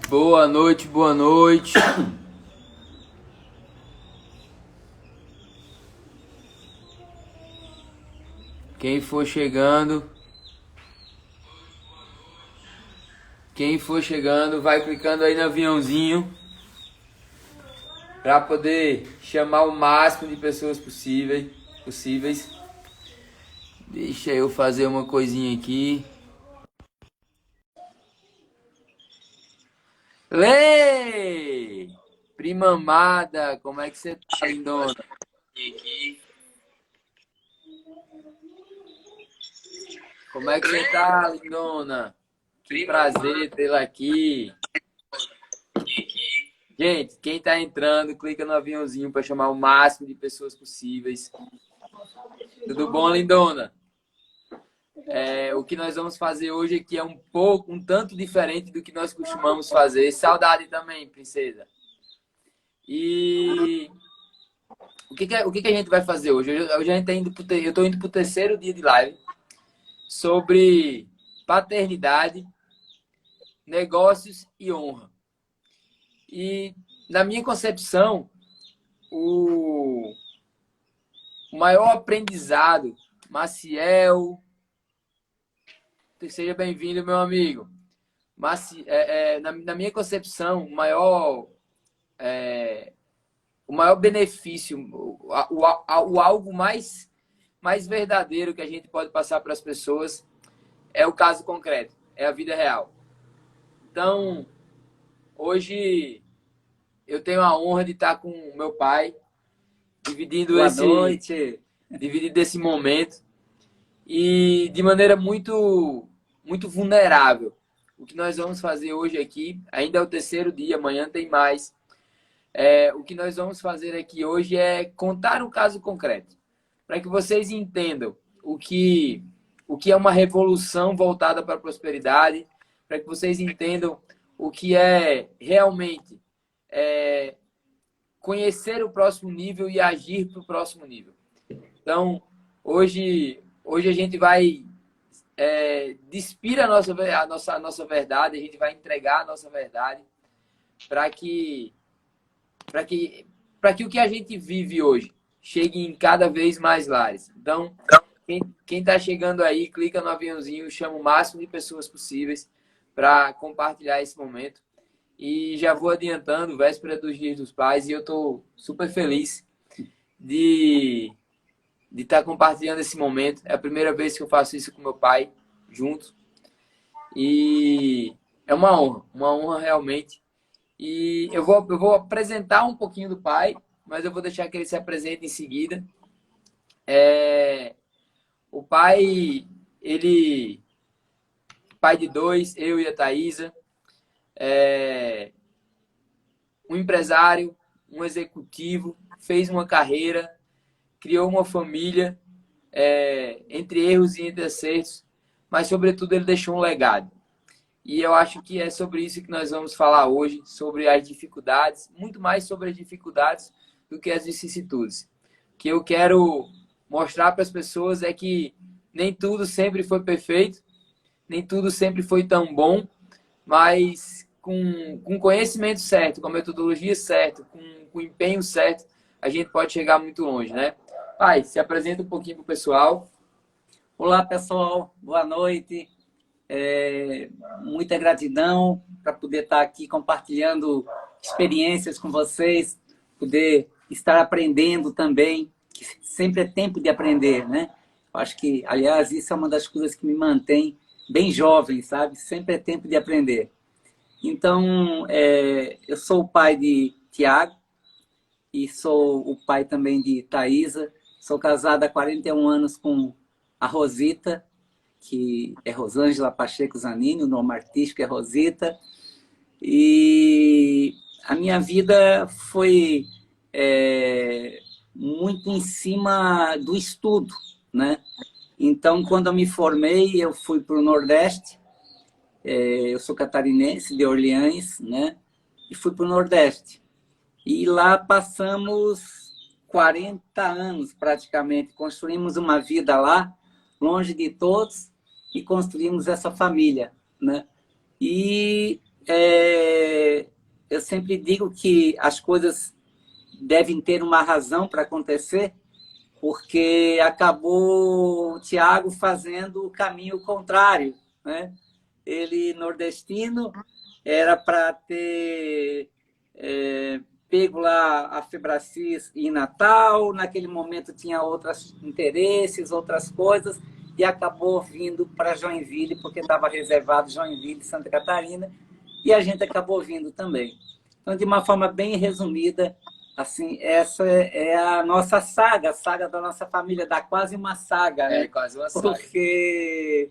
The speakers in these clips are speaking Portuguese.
Boa noite, boa noite. Quem for chegando, vai clicando aí no aviãozinho para poder chamar o máximo de pessoas possíveis. Deixa eu fazer uma coisinha aqui. Lê! Prima amada, como é que você tá, lindona? Como é que você tá, lindona? Que prazer tê-la aqui. Gente, quem tá entrando, clica no aviãozinho para chamar o máximo de pessoas possíveis. Tudo bom, lindona? O que nós vamos fazer hoje aqui é um tanto diferente do que nós costumamos fazer. Saudade também, princesa. E o que a gente vai fazer hoje? Hoje a gente tá eu estou indo para o terceiro dia de live sobre paternidade, negócios e honra. E na minha concepção, o maior aprendizado, Maciel, seja bem-vindo, meu amigo. Mas na minha concepção, o maior benefício, o algo mais verdadeiro que a gente pode passar para as pessoas é o caso concreto, é a vida real. Então, hoje eu tenho a honra de estar com o meu pai, dividindo esse momento e de maneira muito, muito vulnerável. O que nós vamos fazer hoje aqui, ainda é o terceiro dia, amanhã tem mais. O que nós vamos fazer aqui hoje é contar um caso concreto, para que vocês entendam o que é uma revolução voltada para a prosperidade, para que vocês entendam o que é realmente conhecer o próximo nível e agir para o próximo nível. Então, hoje a gente vai despir a nossa verdade, a gente vai entregar a nossa verdade para que o que a gente vive hoje chegue em cada vez mais lares. Então, quem está chegando aí, clica no aviãozinho, chama o máximo de pessoas possíveis para compartilhar esse momento. E já vou adiantando, véspera dos Dias dos Pais, e eu estou super feliz de estar compartilhando esse momento. É a primeira vez que eu faço isso com meu pai, junto. E é uma honra realmente. E eu vou apresentar um pouquinho do pai, mas eu vou deixar que ele se apresente em seguida. O pai, pai de dois, eu e a Thaisa, um empresário, um executivo, fez uma carreira, criou uma família, entre erros e entre acertos, mas sobretudo ele deixou um legado. E eu acho que é sobre isso que nós vamos falar hoje, sobre as dificuldades, muito mais sobre as dificuldades do que as vicissitudes. O que eu quero mostrar para as pessoas é que nem tudo sempre foi perfeito, nem tudo sempre foi tão bom, mas com conhecimento certo, com a metodologia certa, com o empenho certo, a gente pode chegar muito longe, né? Pai, se apresenta um pouquinho para o pessoal. Olá, pessoal. Boa noite. Muita gratidão para poder estar aqui compartilhando experiências com vocês, poder estar aprendendo também, que sempre é tempo de aprender, né? Eu acho que, aliás, isso é uma das coisas que me mantém bem jovem, sabe? Sempre é tempo de aprender. Então, eu sou o pai de Tiago e sou o pai também de Thaisa. Sou casado há 41 anos com a Rosita, que é Rosângela Pacheco Zanini, o nome artístico é Rosita. E a minha vida foi muito em cima do estudo, né? Então, quando eu me formei, eu fui para o Nordeste. Eu sou catarinense, de Orleans, né? E fui para o Nordeste. E lá passamos 40 anos, praticamente. Construímos uma vida lá, longe de todos, e construímos essa família, né? E sempre digo que as coisas devem ter uma razão para acontecer, porque acabou o Tiago fazendo o caminho contrário, né? Ele, nordestino, era para ter pego lá a Febracis em Natal, naquele momento tinha outros interesses, outras coisas, e acabou vindo para Joinville, porque estava reservado Joinville, Santa Catarina, e a gente acabou vindo também. Então, de uma forma bem resumida, assim, essa é a nossa saga, a saga da nossa família, dá quase uma saga, né? Quase uma saga. Porque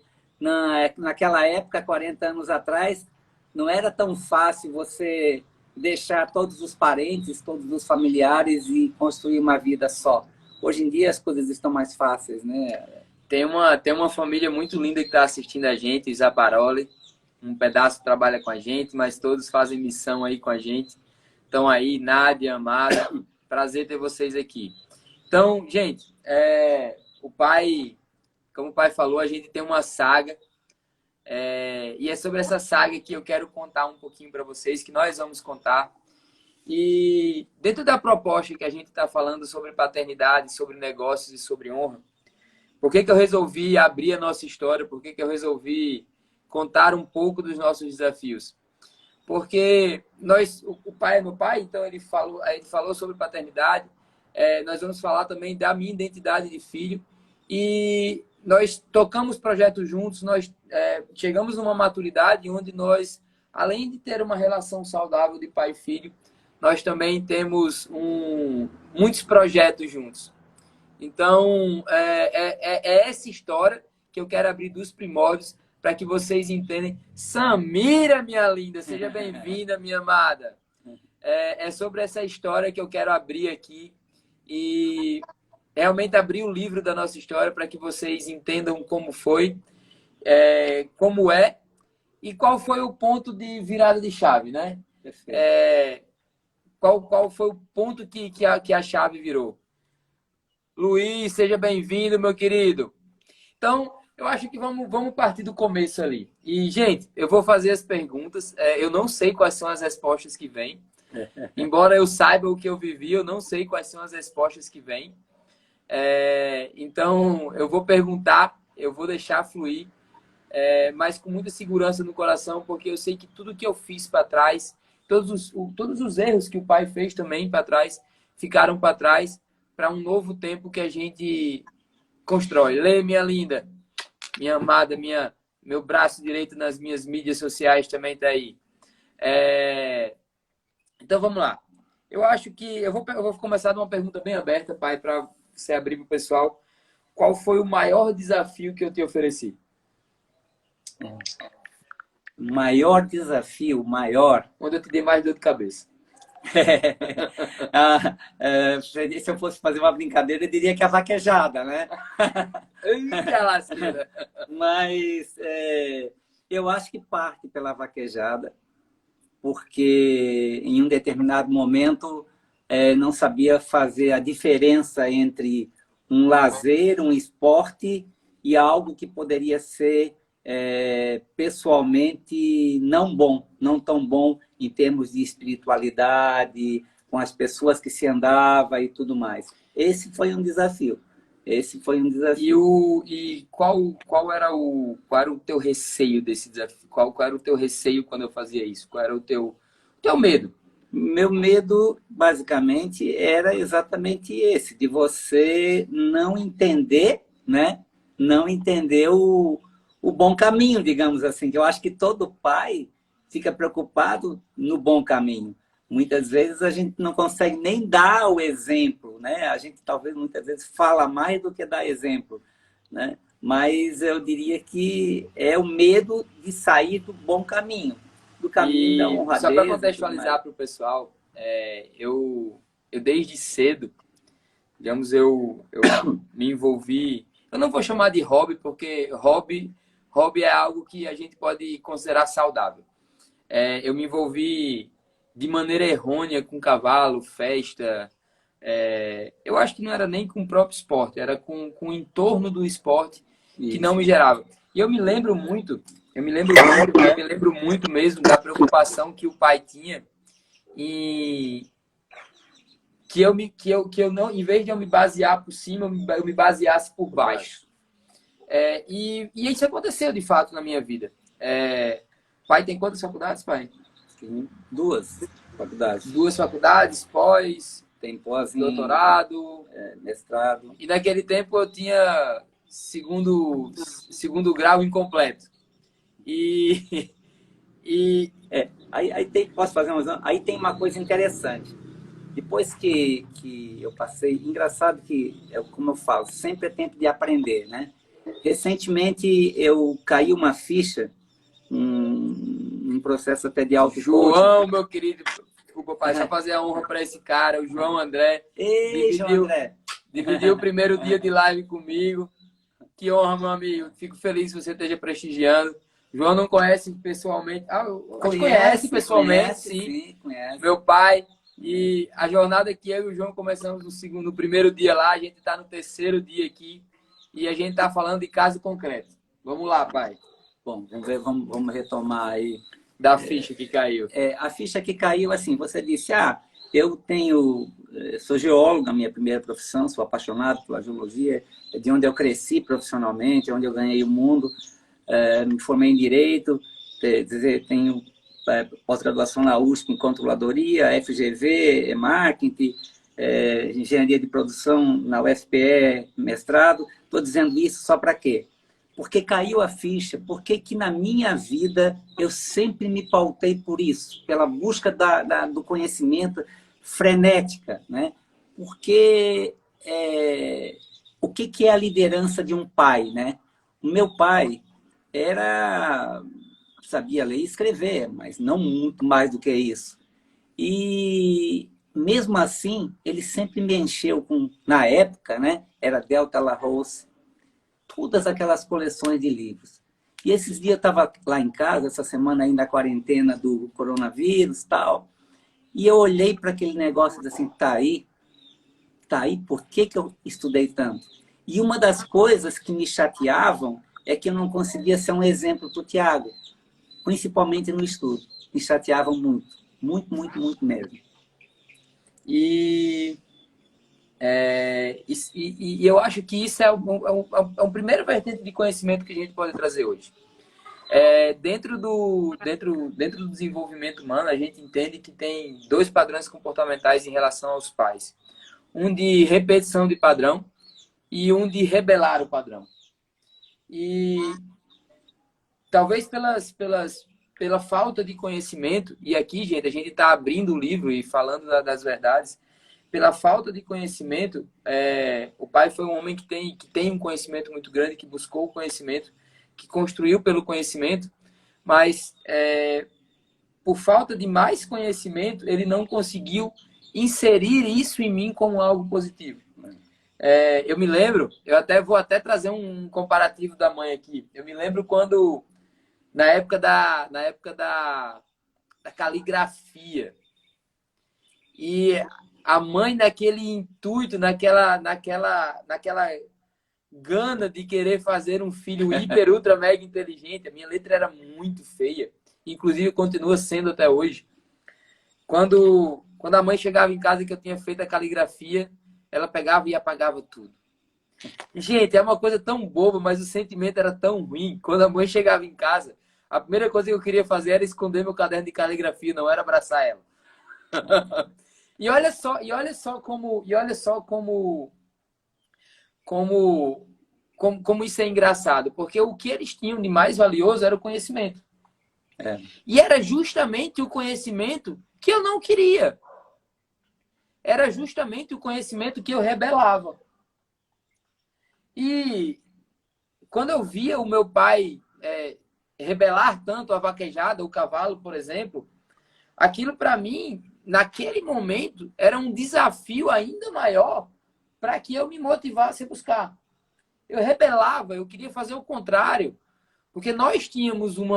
naquela época, 40 anos atrás, não era tão fácil você deixar todos os parentes, todos os familiares e construir uma vida só. Hoje em dia as coisas estão mais fáceis, né? Tem uma família muito linda que está assistindo a gente, Isaparoli. Um pedaço trabalha com a gente, mas todos fazem missão aí com a gente. Estão aí, Nádia, Amada. Prazer ter vocês aqui. Então, gente, o pai, como o pai falou, a gente tem uma saga. E é sobre essa saga que eu quero contar um pouquinho para vocês, que nós vamos contar. E dentro da proposta que a gente está falando sobre paternidade, sobre negócios e sobre honra, por que eu resolvi abrir a nossa história? Por que eu resolvi contar um pouco dos nossos desafios? Porque o pai é meu pai, então ele falou sobre paternidade. Nós vamos falar também da minha identidade de filho. E nós tocamos projetos juntos, nós chegamos numa maturidade onde nós, além de ter uma relação saudável de pai e filho, nós também temos muitos projetos juntos. Então, é essa história que eu quero abrir dos primórdios para que vocês entendam. Samira, minha linda, seja bem-vinda, minha amada. É sobre essa história que eu quero abrir aqui e realmente abrir o livro da nossa história para que vocês entendam como foi, como é e qual foi o ponto de virada de chave, né? Qual foi o ponto que a chave virou? Luiz, seja bem-vindo, meu querido. Então, eu acho que vamos partir do começo ali. E, gente, eu vou fazer as perguntas. Eu não sei quais são as respostas que vêm. Embora eu saiba o que eu vivi, eu não sei quais são as respostas que vêm. Então, eu vou perguntar, eu vou deixar fluir, mas com muita segurança no coração, porque eu sei que tudo que eu fiz para trás, todos os erros que o pai fez também para trás, ficaram para trás para um novo tempo que a gente constrói. Lê, minha linda, minha amada, meu braço direito nas minhas mídias sociais também está aí. Então, vamos lá. Eu acho que eu vou começar de uma pergunta bem aberta, pai, para você abrir para o pessoal. Qual foi o maior desafio que eu te ofereci? Maior desafio, maior. Onde eu te dei mais dor de cabeça. Se eu fosse fazer uma brincadeira, eu diria que a vaquejada, né? Eita lasqueira! Mas eu acho que parte pela vaquejada, porque em um determinado momento não sabia fazer a diferença entre um lazer, um esporte e algo que poderia ser pessoalmente não tão bom em termos de espiritualidade, com as pessoas que se andava e tudo mais. Esse foi um desafio. E qual era o teu receio desse desafio? Qual era o teu receio quando eu fazia isso? Qual era o teu medo? Meu medo, basicamente, era exatamente esse, de você não entender, né? Não entender o bom caminho, digamos assim, que eu acho que todo pai fica preocupado no bom caminho. Muitas vezes a gente não consegue nem dar o exemplo, né? A gente talvez muitas vezes fala mais do que dá exemplo, né? Mas eu diria que é o medo de sair do bom caminho, do caminho da honradez. Só para contextualizar para o pessoal, eu desde cedo, digamos, eu me envolvi. Eu não vou chamar de hobby, porque hobby é algo que a gente pode considerar saudável. Eu me envolvi de maneira errônea com cavalo, festa. Eu acho que não era nem com o próprio esporte, era com o entorno do esporte que não me gerava. E eu me lembro muito mesmo da preocupação que o pai tinha em que eu não, em vez de eu me basear por cima, eu me baseasse por baixo. E isso aconteceu de fato na minha vida. Pai tem quantas faculdades, pai? Tem 2 faculdades. 2 faculdades, pós, Tem pós em doutorado, mestrado. e naquele tempo eu tinha segundo grau incompleto. E Aí tem, posso fazer aí tem uma coisa interessante. Depois que eu passei, engraçado que, como eu falo, sempre é tempo de aprender, né? Recentemente eu caí uma ficha, um processo até de auto-coaching. João, meu querido, desculpa, pai, só fazer a honra para esse cara, o João André. Ei, João André. Dividiu o primeiro dia de live comigo. Que honra, meu amigo. Fico feliz que você esteja prestigiando. João não conhece pessoalmente. Conhece pessoalmente, sim. Conhece. Meu pai. E a jornada que eu e o João começamos no primeiro dia lá, a gente está no terceiro dia aqui e a gente está falando de caso concreto. Vamos lá, pai. Bom, vamos retomar aí. Da ficha que caiu. A ficha que caiu, assim, você disse, eu sou geólogo na minha primeira profissão, sou apaixonado pela geologia, é de onde eu cresci profissionalmente, é onde eu ganhei o mundo, me formei em Direito, tenho pós-graduação na USP em Controladoria, FGV, Marketing, Engenharia de Produção na UFPE, mestrado. Estou dizendo isso só para quê? Porque caiu a ficha, porque que na minha vida eu sempre me pautei por isso, pela busca do conhecimento frenética, né? Porque o que é a liderança de um pai, né? O meu pai sabia ler e escrever, mas não muito mais do que isso. E mesmo assim, ele sempre me encheu na época, né? Era Delta La Rose, todas aquelas coleções de livros. E esses dias eu estava lá em casa, essa semana ainda a quarentena do coronavírus e tal, e eu olhei para aquele negócio e disse assim, tá aí, por que eu estudei tanto? E uma das coisas que me chateavam é que eu não conseguia ser um exemplo para o Tiago, principalmente no estudo. Me chateavam muito, muito, muito, muito mesmo. E eu acho que isso é um primeiro vertente de conhecimento que a gente pode trazer hoje. Dentro do desenvolvimento humano, a gente entende que tem 2 padrões comportamentais em relação aos pais. Um de repetição de padrão e um de rebelar o padrão. E talvez pela falta de conhecimento, e aqui, gente, a gente está abrindo o livro e falando das verdades, pela falta de conhecimento, o pai foi um homem que tem um conhecimento muito grande, que buscou o conhecimento, que construiu pelo conhecimento, mas por falta de mais conhecimento, ele não conseguiu inserir isso em mim como algo positivo. Eu me lembro, vou até trazer um comparativo da mãe aqui. Eu me lembro quando, na época da caligrafia, e a mãe, naquele intuito, naquela gana de querer fazer um filho hiper, ultra, mega inteligente. A minha letra era muito feia. Inclusive, continua sendo até hoje. Quando a mãe chegava em casa que eu tinha feito a caligrafia, ela pegava e apagava tudo. Gente, é uma coisa tão boba, mas o sentimento era tão ruim. Quando a mãe chegava em casa, a primeira coisa que eu queria fazer era esconder meu caderno de caligrafia, não era abraçar ela. E olha só como isso é engraçado, porque o que eles tinham de mais valioso era o conhecimento. E era justamente o conhecimento que eu não queria. Era justamente o conhecimento que eu rebelava. E quando eu via o meu pai rebelar tanto a vaquejada, o cavalo, por exemplo, aquilo para mim, naquele momento, era um desafio ainda maior para que eu me motivasse a buscar. Eu rebelava, eu queria fazer o contrário, porque nós tínhamos um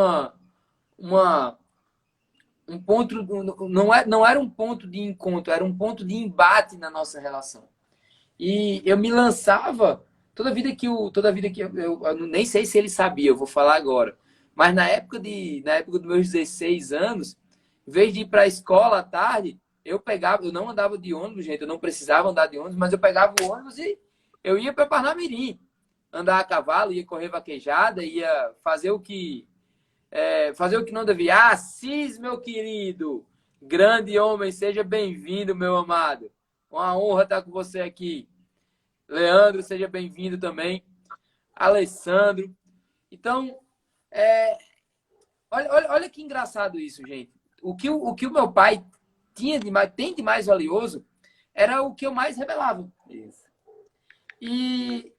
ponto, não era um ponto de encontro, era um ponto de embate na nossa relação. E eu me lançava toda vida que eu nem sei se ele sabia, eu vou falar agora. Mas na época dos meus 16 anos, Em vez de ir para a escola à tarde, eu não andava de ônibus, gente, eu não precisava andar de ônibus, mas eu pegava o ônibus e eu ia para Parnamirim, andar a cavalo, ia correr vaquejada, ia fazer o que não devia. Assis, meu querido, grande homem, seja bem-vindo, meu amado. Uma honra estar com você aqui. Leandro, seja bem-vindo também. Alessandro. Então, olha que engraçado isso, gente. O que o meu pai tem de mais valioso era o que eu mais revelava. Isso. E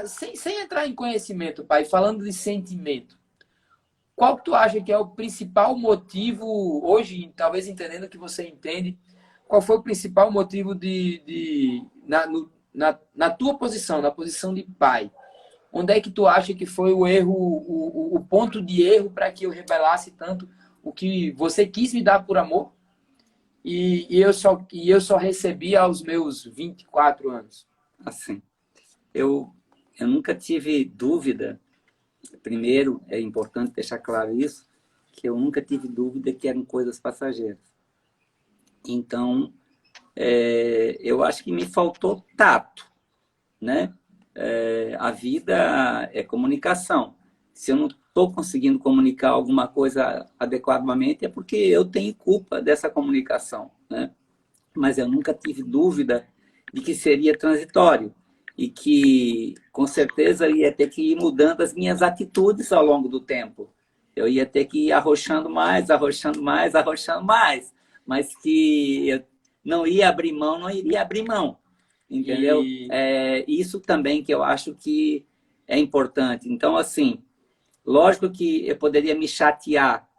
sem entrar em conhecimento, pai, falando de sentimento, qual que tu acha que é o principal motivo, hoje, talvez entendendo que você entende, qual foi o principal motivo na tua posição, na posição de pai? Onde é que tu acha que foi o erro, o ponto de erro para que eu revelasse tanto o que você quis me dar por amor e eu só recebi aos meus 24 anos? Assim, eu nunca tive dúvida. Primeiro, é importante deixar claro isso, que eu nunca tive dúvida que eram coisas passageiras. Então, eu acho que me faltou tato, né? A vida é comunicação. Se eu não estou conseguindo comunicar alguma coisa adequadamente, é porque eu tenho culpa dessa comunicação, né? Mas eu nunca tive dúvida de que seria transitório e que, com certeza, eu ia ter que ir mudando as minhas atitudes ao longo do tempo. Eu ia ter que ir arrochando mais, arrochando mais, arrochando mais, mas que eu não ia abrir mão, não iria abrir mão, entendeu? Isso também que eu acho que é importante. Então, assim, lógico que eu poderia me chatear,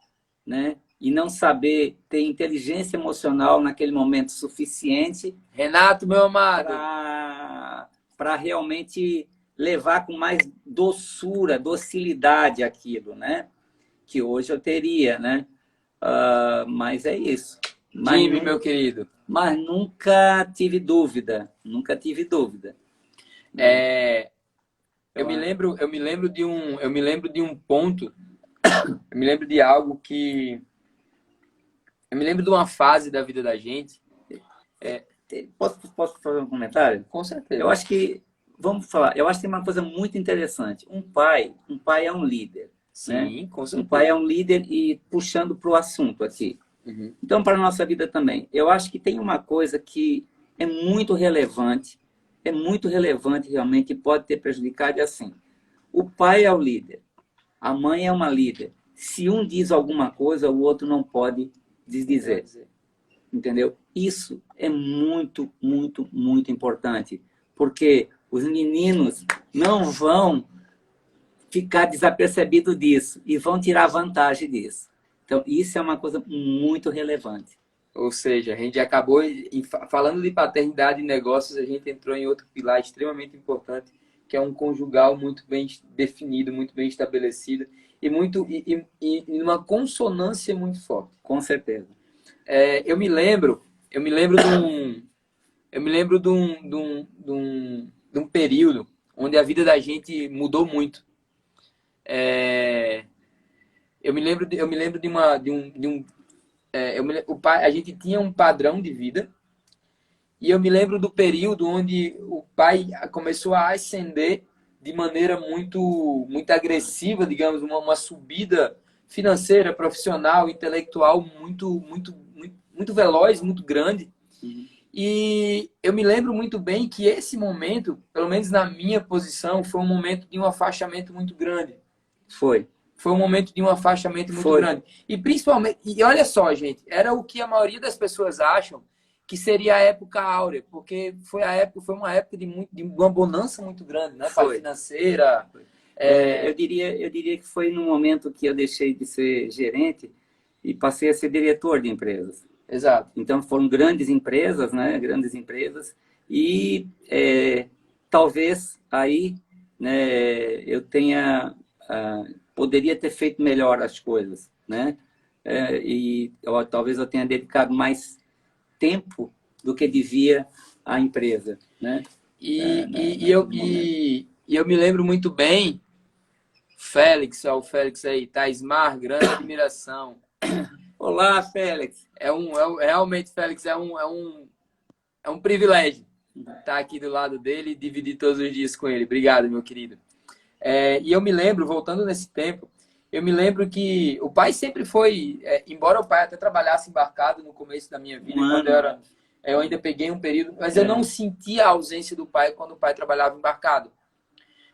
né? E não saber ter inteligência emocional naquele momento suficiente, Renato, meu amado, para realmente levar com mais doçura, docilidade aquilo, né? Que hoje eu teria, né? Mas é isso. Jimmy, meu querido. Mas nunca tive dúvida, nunca tive dúvida. Eu me lembro de um ponto, eu me lembro de algo que eu me lembro de uma fase da vida da gente. Posso fazer um comentário? Com certeza. Eu acho que, vamos falar, eu acho que tem uma coisa muito interessante. Um pai é um líder. Sim, né? com certeza. Um pai é um líder e puxando para o assunto aqui. Uhum. Então, para a nossa vida também. Eu acho que tem uma coisa que é muito relevante realmente, e pode ter prejudicado, é assim. O pai é o líder, a mãe é uma líder. Se um diz alguma coisa, o outro não pode desdizer. Entendeu? Isso é muito, muito, muito importante. Porque os meninos não vão ficar desapercebidos disso e vão tirar vantagem disso. Então, isso é uma coisa muito relevante. Ou seja, a gente acabou, falando de paternidade e negócios, a gente entrou em outro pilar extremamente importante, que é um conjugal muito bem definido, muito bem estabelecido e uma consonância muito forte. Com certeza. Eu me lembro de um período onde a vida da gente mudou muito. A gente tinha um padrão de vida e eu me lembro do período onde o pai começou a ascender de maneira muito agressiva, digamos, uma subida financeira, profissional, intelectual muito veloz, muito grande. Uhum. E eu me lembro muito bem que esse momento, pelo menos na minha posição, foi um momento de um afastamento muito grande. Foi um momento de um afastamento muito grande. E principalmente, e olha só, gente, era o que a maioria das pessoas acham que seria a época áurea, porque foi uma época de uma bonança muito grande, né? Pai, financeira. Eu diria que foi no momento que eu deixei de ser gerente e passei a ser diretor de empresas. Exato. Então foram grandes empresas, né? Grandes empresas e talvez aí, né? Eu tenha poderia ter feito melhor as coisas, né? Talvez eu tenha dedicado mais tempo do que devia à empresa, né? E eu me lembro muito bem, Félix aí, Taismar, grande admiração. Olá, Félix. Realmente, Félix, é um privilégio estar aqui do lado dele e dividir todos os dias com ele. Obrigado, meu querido. E eu me lembro, voltando nesse tempo, eu me lembro que o pai sempre foi, embora o pai até trabalhasse embarcado no começo da minha vida, quando eu ainda peguei um período, mas eu não sentia a ausência do pai quando o pai trabalhava embarcado.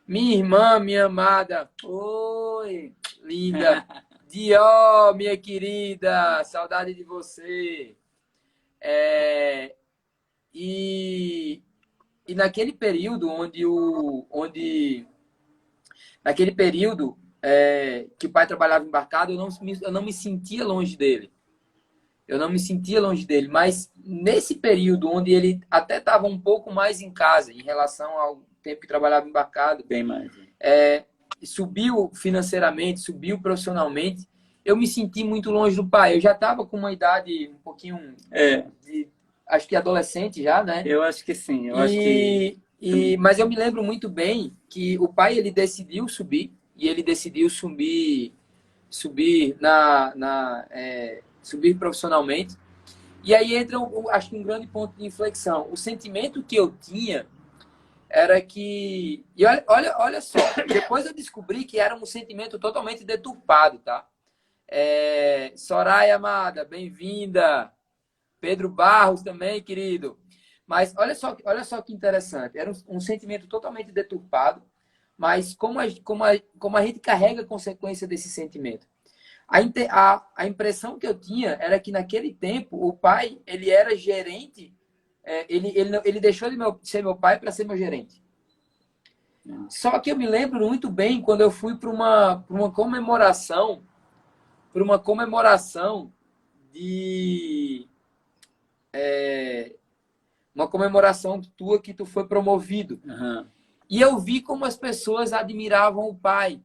Minha irmã, minha amada, oi, linda, Dió, minha querida, saudade de você. E naquele período naquele período que o pai trabalhava embarcado, eu não me sentia longe dele. Eu não me sentia longe dele, mas nesse período onde ele até estava um pouco mais em casa em relação ao tempo que trabalhava embarcado, Bem mais. Subiu financeiramente, subiu profissionalmente, eu me senti muito longe do pai. Eu já estava com uma idade um pouquinho acho que adolescente já, né? Eu acho que sim. Mas eu me lembro muito bem que o pai ele decidiu subir e ele decidiu subir subir profissionalmente. E aí entra, acho que um grande ponto de inflexão. O sentimento que eu tinha era que... E olha só, depois eu descobri que era um sentimento totalmente deturpado, tá? Soraya, amada, bem-vinda. Pedro Barros também, querido. Mas olha só que interessante. Era um sentimento totalmente deturpado, mas como a gente carrega a consequência desse sentimento. A impressão que eu tinha era que naquele tempo o pai ele era gerente, ele deixou de ser meu pai para ser meu gerente. Só que eu me lembro muito bem quando eu fui para uma comemoração, de uma comemoração tua que tu foi promovido. Uhum. E eu vi como as pessoas admiravam o pai.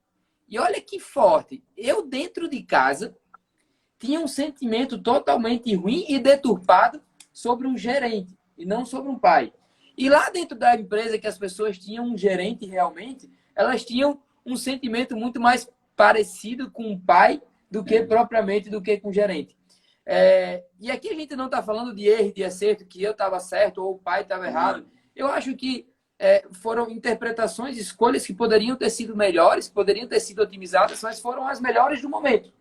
E olha que forte. Eu, dentro de casa, tinha um sentimento totalmente ruim e deturpado sobre um gerente e não sobre um pai. E lá dentro da empresa que as pessoas tinham um gerente realmente, elas tinham um sentimento muito mais parecido com um pai do que propriamente do que com um gerente. E aqui a gente não está falando de erro, de acerto, que eu estava certo ou o pai estava errado. Eu acho que foram interpretações, escolhas que poderiam ter sido melhores, poderiam ter sido otimizadas, mas foram as melhores do momento.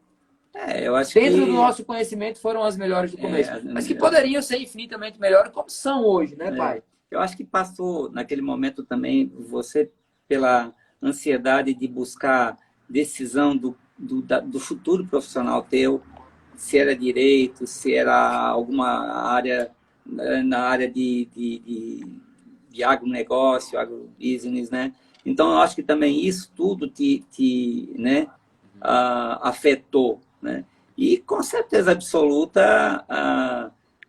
Eu acho Dentro do nosso conhecimento foram as melhores do começo, mas que poderiam ser infinitamente melhores, como são hoje, né, pai? Eu acho que passou naquele momento também você pela ansiedade de buscar decisão do futuro profissional teu, se era direito, se era alguma área na área de agronegócio, agrobusiness, né? Então, eu acho que também isso tudo né, afetou, né? E, com certeza absoluta,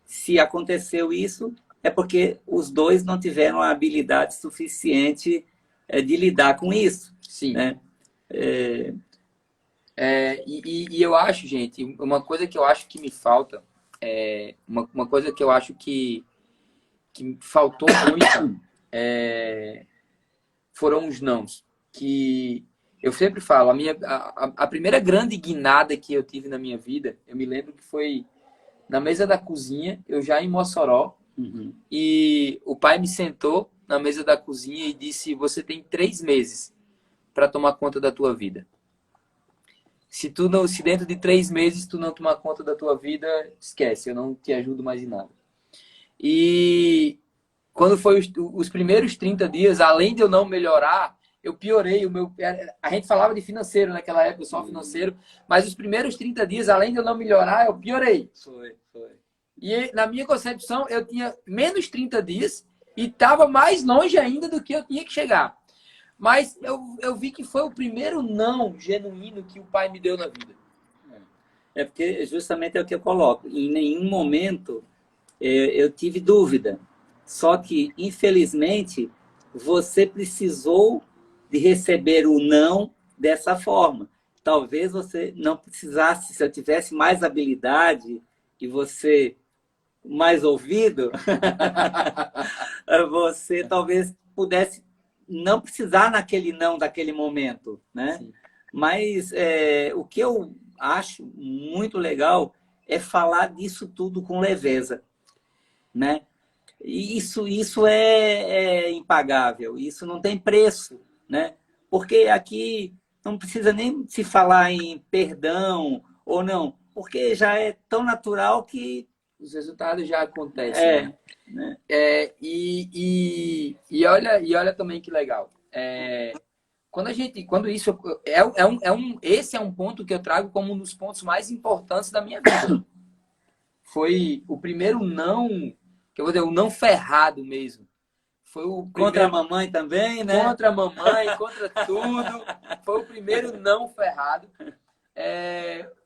se aconteceu isso, é porque os dois não tiveram a habilidade suficiente de lidar com isso. Sim. Né? E eu acho, gente, uma coisa que eu acho que me falta, uma coisa que eu acho que faltou muito foram os nãos. Que eu sempre falo, a primeira grande guinada que eu tive na minha vida, eu me lembro que foi na mesa da cozinha, eu já em Mossoró, e o pai me sentou na mesa da cozinha e disse: você tem 3 meses para tomar conta da tua vida. Se dentro de 3 meses tu não tomar conta da tua vida, esquece, eu não te ajudo mais em nada. E quando foi os primeiros 30 dias, além de eu não melhorar, eu piorei. A gente falava de financeiro naquela época, só financeiro, mas os primeiros 30 dias, além de eu não melhorar, eu piorei. Foi. E na minha concepção, eu tinha menos 30 dias e estava mais longe ainda do que eu tinha que chegar. Mas eu vi que foi o primeiro não genuíno que o pai me deu na vida. Porque justamente é o que eu coloco. Em nenhum momento eu tive dúvida. Só que, infelizmente, você precisou de receber o não dessa forma. Talvez você não precisasse, se eu tivesse mais habilidade e você mais ouvido, você talvez pudesse não precisar naquele não daquele momento, né? Sim. Mas o que eu acho muito legal é falar disso tudo com leveza, né? E isso é impagável, isso não tem preço, né? Porque aqui não precisa nem se falar em perdão ou não, porque já é tão natural que Os resultados já acontecem, é, né? né? E olha também que legal. Quando isso esse é um ponto que eu trago como um dos pontos mais importantes da minha vida. Foi o primeiro não, que eu vou dizer, o não ferrado mesmo. Foi o Contra a primeiro mamãe também, né? contra a mamãe, contra tudo. Foi o primeiro não ferrado.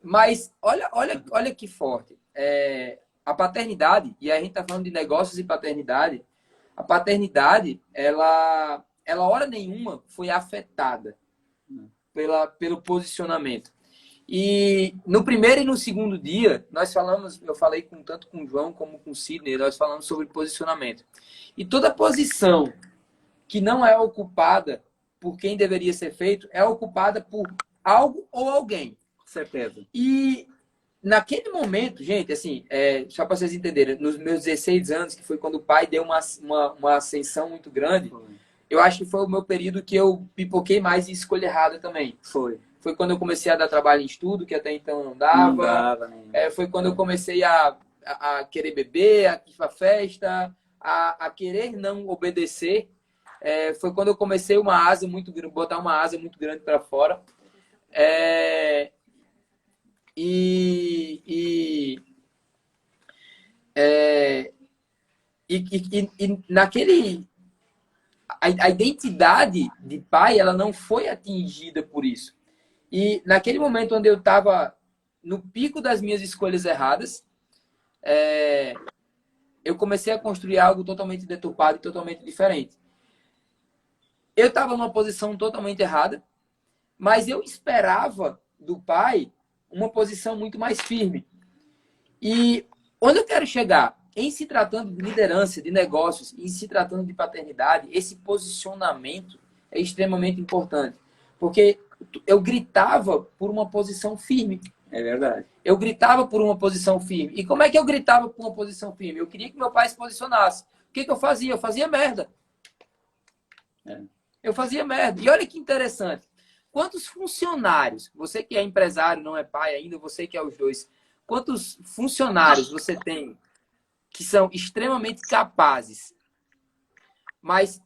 Mas olha que forte. A paternidade, e a gente está falando de negócios e paternidade, a paternidade, ela hora nenhuma foi afetada pelo posicionamento. E no primeiro e no segundo dia, eu falei tanto com o João como com o Sidney, nós falamos sobre posicionamento. E toda posição que não é ocupada por quem deveria ser feito, é ocupada por algo ou alguém. Com certeza. E naquele momento, gente, assim, só para vocês entenderem, nos meus 16 anos, que foi quando o pai deu uma ascensão muito grande, eu acho que foi o meu período que eu pipoquei mais em escolha errada também. Foi quando eu comecei a dar trabalho em estudo, que até então não dava. Não dava, né? Foi quando eu comecei a querer beber, a ir pra festa, a querer não obedecer. Foi quando eu comecei botar uma asa muito grande para fora. Naquele a identidade de pai, ela não foi atingida por isso. E naquele momento onde eu estava no pico das minhas escolhas erradas, eu comecei a construir algo totalmente deturpado e totalmente diferente. Eu estava numa posição totalmente errada, mas eu esperava do pai uma posição muito mais firme. E onde eu quero chegar? Em se tratando de liderança, de negócios, em se tratando de paternidade, esse posicionamento é extremamente importante. Porque eu gritava por uma posição firme. É verdade. Eu gritava por uma posição firme. E como é que eu gritava por uma posição firme? Eu queria que meu pai se posicionasse. O que eu fazia? Eu fazia merda. Eu fazia merda. E olha que interessante. Quantos funcionários, você que é empresário, não é pai ainda, você que é os dois, quantos funcionários você tem que são extremamente capazes, mas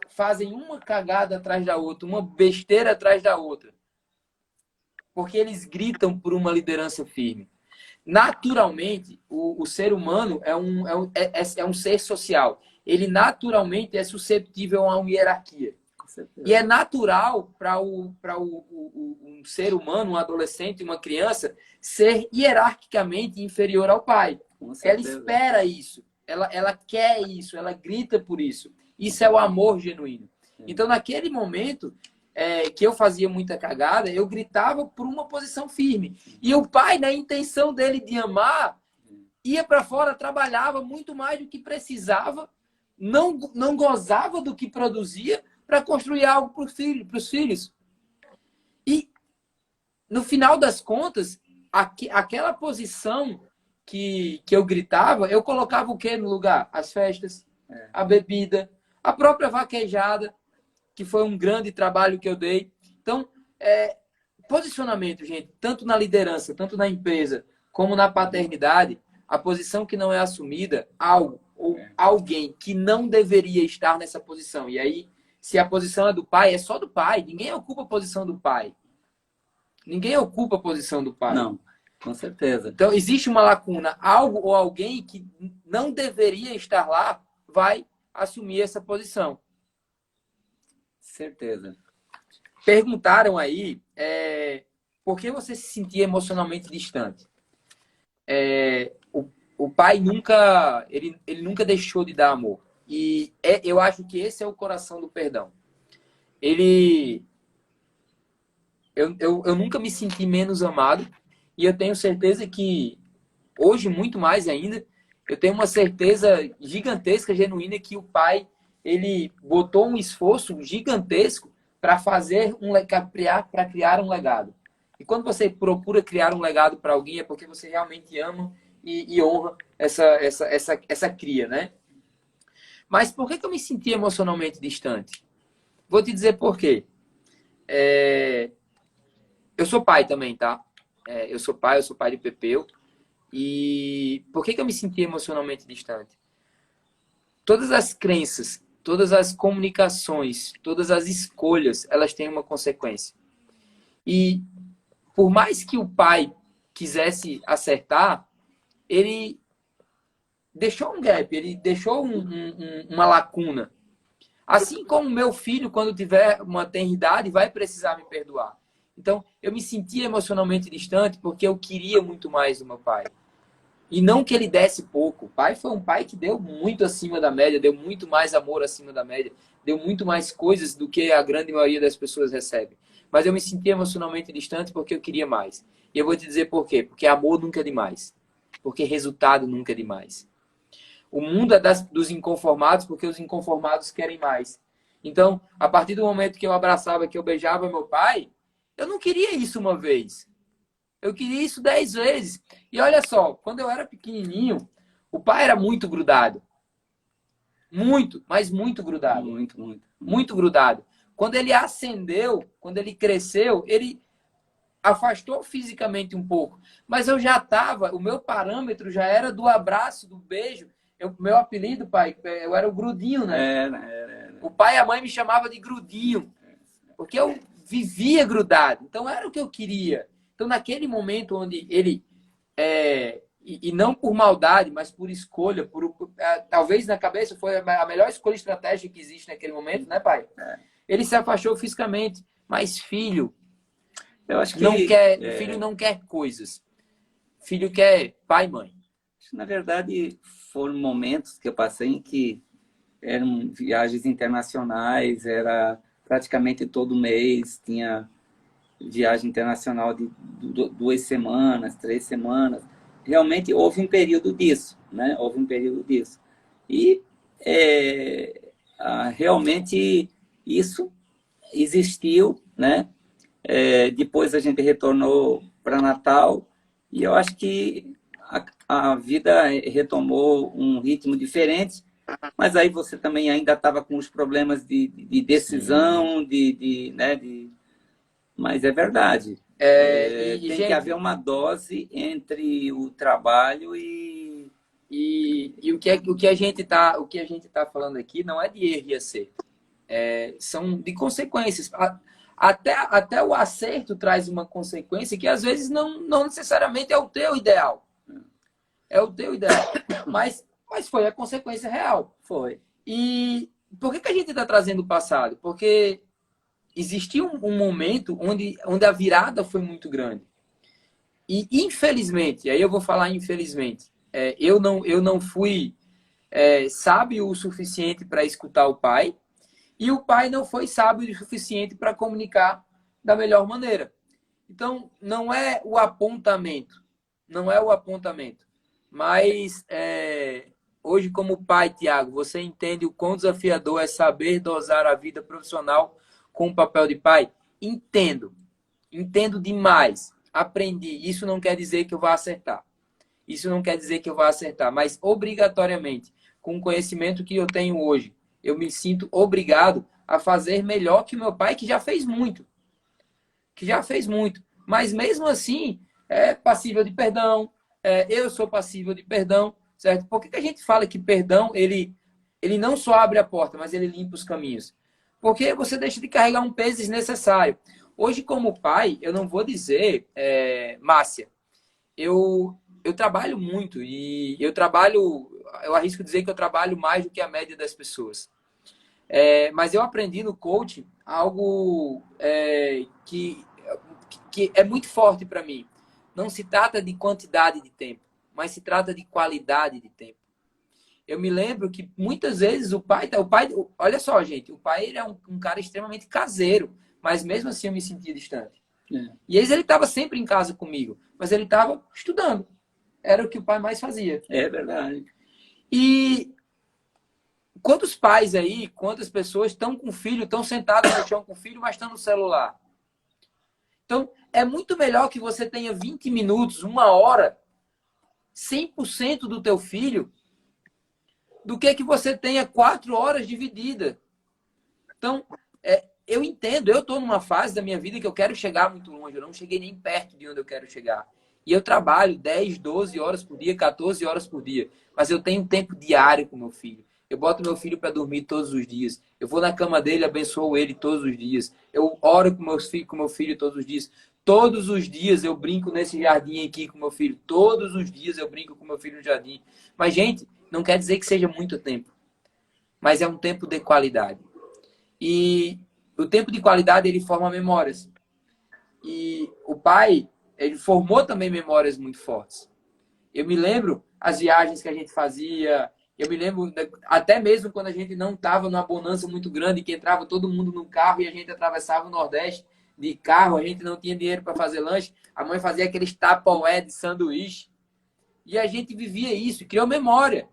fazem uma cagada atrás da outra, uma besteira atrás da outra, porque eles gritam por uma liderança firme. Naturalmente, o ser humano é um ser social. Ele naturalmente é suscetível a uma hierarquia. E é natural para um ser humano, um adolescente, uma criança, ser hierarquicamente inferior ao pai. Ela espera isso, ela quer isso, ela grita por isso. Isso é o amor genuíno. Então, naquele momento que eu fazia muita cagada, eu gritava por uma posição firme. E o pai, na intenção dele de amar, ia para fora, trabalhava muito mais do que precisava, não gozava do que produzia, para construir algo para os filhos. E, no final das contas, aquela posição que eu gritava, eu colocava o quê no lugar? As festas, a bebida, a própria vaquejada, que foi um grande trabalho que eu dei. Então, posicionamento, gente, tanto na liderança, tanto na empresa, como na paternidade, a posição que não é assumida, algo ou alguém que não deveria estar nessa posição. E aí, se a posição é do pai, é só do pai. Ninguém ocupa a posição do pai. Ninguém ocupa a posição do pai. Não, com certeza. Então, existe uma lacuna. Algo ou alguém que não deveria estar lá vai assumir essa posição. Certeza. Perguntaram aí por que você se sentia emocionalmente distante. O pai nunca, ele nunca deixou de dar amor. E eu acho que esse é o coração do perdão. Eu nunca me senti menos amado. E eu tenho certeza que, hoje, muito mais ainda, eu tenho uma certeza gigantesca, genuína, que o pai, ele botou um esforço gigantesco para criar um legado. E quando você procura criar um legado para alguém, é porque você realmente ama e honra essa cria, né? Mas por que eu me senti emocionalmente distante? Vou te dizer por quê. Eu sou pai também, tá? Eu sou pai de Pepeu. E por que eu me senti emocionalmente distante? Todas as crenças, todas as comunicações, todas as escolhas, elas têm uma consequência. E por mais que o pai quisesse acertar, ele deixou um gap, ele deixou uma lacuna. Assim como meu filho, quando tiver uma tenridade, vai precisar me perdoar. Então, eu me sentia emocionalmente distante porque eu queria muito mais do meu pai. E não que ele desse pouco. O pai foi um pai que deu muito acima da média, deu muito mais amor acima da média, deu muito mais coisas do que a grande maioria das pessoas recebe. Mas eu me sentia emocionalmente distante porque eu queria mais. E eu vou te dizer por quê. Porque amor nunca é demais. Porque resultado nunca é demais. O mundo é dos inconformados porque os inconformados querem mais. Então, a partir do momento que eu abraçava, que eu beijava meu pai, eu não queria isso uma vez. Eu queria isso 10 vezes. E olha só, quando eu era pequenininho, o pai era muito grudado. Muito, mas muito grudado. Muito, muito. Muito grudado. Quando ele ascendeu, quando ele cresceu, ele afastou fisicamente um pouco. Mas eu já estava, o meu parâmetro já era do abraço, do beijo. Meu apelido, pai, eu era o grudinho, né? O pai e a mãe me chamavam de grudinho. Porque eu vivia grudado. Então era o que eu queria. Então, naquele momento onde ele, e não por maldade, mas por escolha, talvez na cabeça foi a melhor escolha estratégica que existe naquele momento, né, pai? Ele se afastou fisicamente, mas filho, eu acho que não quer, filho não quer coisas. Filho quer pai e mãe. Na verdade, foram momentos que eu passei em que eram viagens internacionais, era praticamente todo mês, tinha viagem internacional de 2 semanas, 3 semanas. Realmente houve um período disso, né? Houve um período disso. E realmente isso existiu, né? Depois a gente retornou para Natal e eu acho que a vida retomou um ritmo diferente, mas aí você também ainda estava com os problemas de decisão, né, mas é verdade. Tem gente, que haver uma dose entre o trabalho e o que a gente tá falando aqui não é de erro e acerto. São de consequências. Até o acerto traz uma consequência que às vezes não necessariamente é o teu ideal. É o teu ideal. Mas foi a consequência real. foi. E por que a gente está trazendo o passado? Porque existiu um momento onde a virada foi muito grande. E infelizmente, aí eu vou falar infelizmente, eu não fui sábio o suficiente para escutar o pai, e o pai não foi sábio o suficiente para comunicar da melhor maneira. Então, não é o apontamento. Não é o apontamento. Mas, hoje, como pai, Tiago, você entende o quão desafiador é saber dosar a vida profissional com o papel de pai? Entendo. Entendo demais. Aprendi. Isso não quer dizer que eu vá acertar. Isso não quer dizer que eu vá acertar. Mas, obrigatoriamente, com o conhecimento que eu tenho hoje, eu me sinto obrigado a fazer melhor que meu pai, que já fez muito. Mas mesmo assim, é passível de perdão. Eu sou passível de perdão, certo? Por que a gente fala que perdão, ele não só abre a porta, mas ele limpa os caminhos? Porque você deixa de carregar um peso desnecessário. Hoje, como pai, eu não vou dizer, Márcia, eu trabalho muito e eu arrisco dizer que eu trabalho mais do que a média das pessoas. Mas eu aprendi no coaching algo que é muito forte para mim. Não se trata de quantidade de tempo, mas se trata de qualidade de tempo. Eu me lembro que muitas vezes olha só, gente, o pai ele é um cara extremamente caseiro, mas mesmo assim eu me sentia distante. E ele estava sempre em casa comigo, mas ele estava estudando. Era o que o pai mais fazia. É verdade. E quantos pais aí, quantas pessoas estão com o filho, estão sentados no chão com o filho, mas estão no celular? Então, é muito melhor que você tenha 20 minutos, 1 hora, 100% do teu filho, do que você tenha 4 horas dividida. Então, eu entendo, eu estou numa fase da minha vida que eu quero chegar muito longe, eu não cheguei nem perto de onde eu quero chegar. E eu trabalho 10, 12 horas por dia, 14 horas por dia, mas eu tenho tempo diário com meu filho. Eu boto meu filho para dormir todos os dias. Eu vou na cama dele, abençoo ele todos os dias. Eu oro com meu filho todos os dias. Todos os dias eu brinco nesse jardim aqui com meu filho. Todos os dias eu brinco com meu filho no jardim. Mas, gente, não quer dizer que seja muito tempo. Mas é um tempo de qualidade. E o tempo de qualidade, ele forma memórias. E o pai, ele formou também memórias muito fortes. Eu me lembro as viagens que a gente fazia. Eu me lembro até mesmo quando a gente não estava numa bonança muito grande, que entrava todo mundo no carro e a gente atravessava o Nordeste de carro, a gente não tinha dinheiro para fazer lanche. A mãe fazia aqueles tupperware de sanduíche. E a gente vivia isso, criou memória.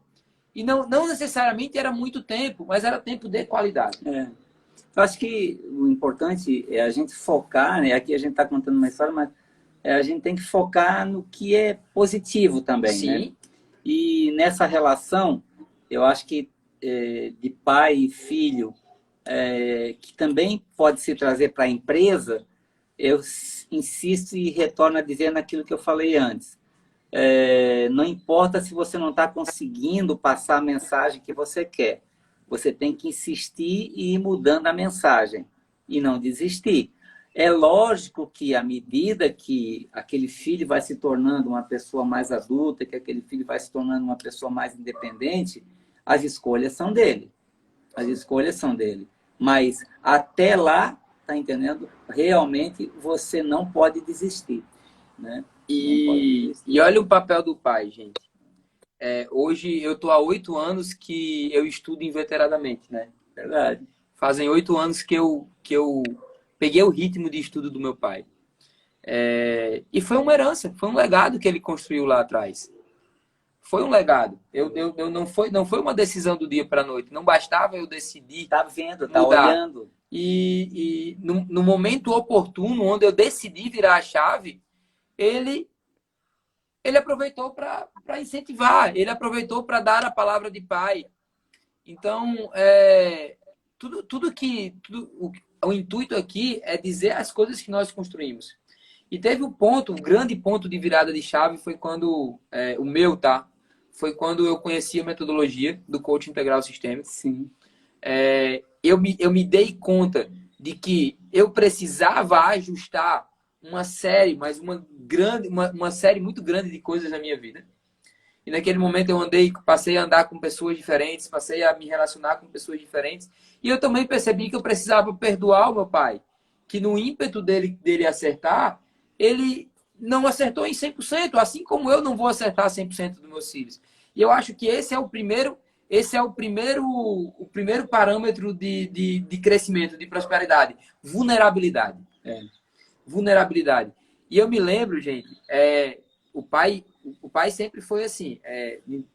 E não necessariamente era muito tempo, mas era tempo de qualidade. Eu acho que o importante é a gente focar, né? Aqui a gente está contando uma história, mas a gente tem que focar no que é positivo também, Sim. né? E nessa relação, eu acho que de pai e filho, que também pode se trazer para a empresa, eu insisto e retorno a dizer naquilo que eu falei antes. Não importa se você não está conseguindo passar a mensagem que você quer. Você tem que insistir e ir mudando a mensagem e não desistir. É lógico que à medida que aquele filho vai se tornando uma pessoa mais adulta, que aquele filho vai se tornando uma pessoa mais independente, as escolhas são dele. As escolhas são dele. Mas até lá, tá entendendo? Realmente você não pode desistir, né? E olha o papel do pai, gente. Hoje eu estou há 8 anos que eu estudo inveteradamente, né? Verdade. Fazem 8 anos que eu peguei o ritmo de estudo do meu pai. E foi uma herança, foi um legado que ele construiu lá atrás. Foi um legado. Não foi uma decisão do dia para a noite. Não bastava eu decidir. Tá vendo, tá mudar. olhando. E no momento oportuno, onde eu decidi virar a chave, ele aproveitou para incentivar, ele aproveitou para dar a palavra de pai. Então, o intuito aqui é dizer as coisas que nós construímos. E teve um grande ponto de virada de chave foi quando, foi quando eu conheci a metodologia do Coaching Integral Sistêmico. Sim. Eu me dei conta de que eu precisava ajustar uma série, mas uma série muito grande de coisas na minha vida. E naquele momento passei a andar com pessoas diferentes, passei a me relacionar com pessoas diferentes. E eu também percebi que eu precisava perdoar o meu pai. Que no ímpeto dele acertar, ele não acertou em 100%, assim como eu não vou acertar 100% dos meus filhos. E eu acho que esse é o primeiro parâmetro de crescimento, de prosperidade. Vulnerabilidade. Vulnerabilidade. E eu me lembro, gente, o pai sempre foi assim.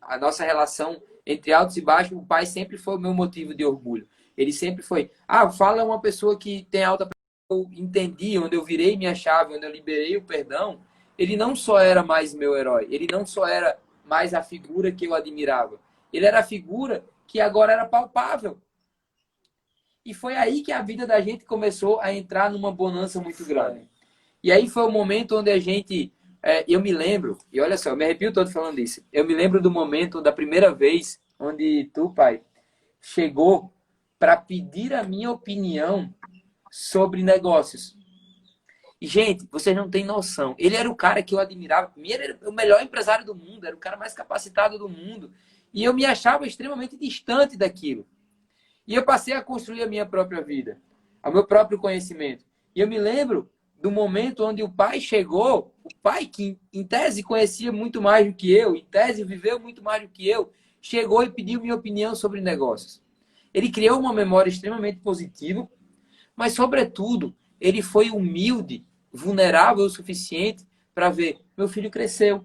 A nossa relação entre altos e baixos, o pai sempre foi o meu motivo de orgulho. Ele sempre foi. Fala uma pessoa que tem alta. Eu entendi, onde eu virei minha chave, onde eu liberei o perdão. Ele não só era mais meu herói, ele não só era mais a figura que eu admirava. Ele era a figura que agora era palpável. E foi aí que a vida da gente começou a entrar numa bonança muito grande. E aí foi o momento onde a gente... eu me lembro, e olha só, eu me arrepio todo falando isso. Eu me lembro do momento da primeira vez onde tu, pai, chegou para pedir a minha opinião sobre negócios. E, gente, vocês não têm noção. Ele era o cara que eu admirava. Ele era o melhor empresário do mundo, era o cara mais capacitado do mundo. E eu me achava extremamente distante daquilo. E eu passei a construir a minha própria vida, o meu próprio conhecimento. E eu me lembro do momento onde o pai chegou, o pai que em tese conhecia muito mais do que eu, em tese viveu muito mais do que eu, chegou e pediu minha opinião sobre negócios. Ele criou uma memória extremamente positiva, mas, sobretudo, ele foi humilde, vulnerável o suficiente para ver, meu filho cresceu.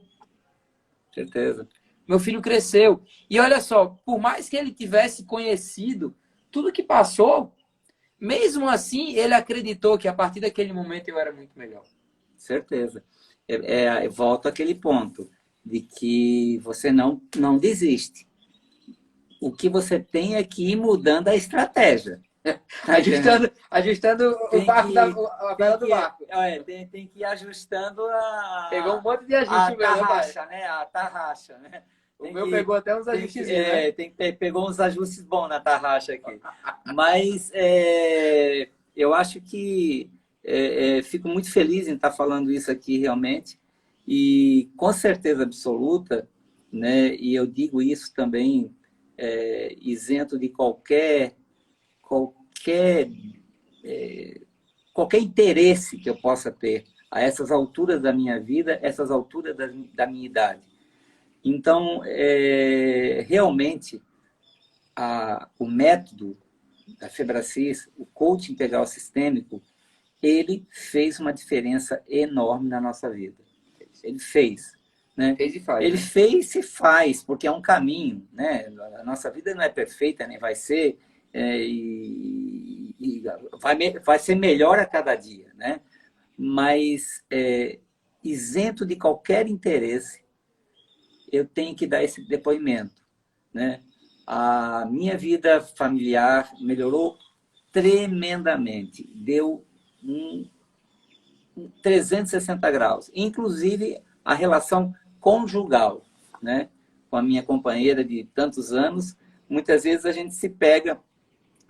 Certeza. Meu filho cresceu. E olha só, por mais que ele tivesse conhecido tudo que passou, mesmo assim, ele acreditou que a partir daquele momento eu era muito melhor. certeza. Volto àquele ponto de que você não desiste. O que você tem é que ir mudando a estratégia. Ajustando o barco a vela do barco. Tem que ir ajustando Pegou um monte de a ajuste mesmo, né, pai? tarraxa, né? A tarraxa, né? O meu pegou até uns ajustes, né? Pegou uns ajustes bons na tarraxa aqui. Mas eu acho que fico muito feliz em estar falando isso aqui realmente. E com certeza absoluta, né? E eu digo isso também isento de qualquer interesse que eu possa ter a essas alturas da minha vida, essas alturas da minha idade. Então, realmente, o método da Febracis, o coaching integral sistêmico, ele fez uma diferença enorme na nossa vida. Ele fez. Né? Fez e faz. Ele fez e faz, porque é um caminho. Né? A nossa vida não é perfeita, nem vai ser, e vai ser melhor a cada dia. Né? Mas, isento de qualquer interesse, eu tenho que dar esse depoimento. Né? A minha vida familiar melhorou tremendamente. Deu 360 graus. Inclusive, a relação conjugal. Né? Com a minha companheira de tantos anos, muitas vezes a gente se pega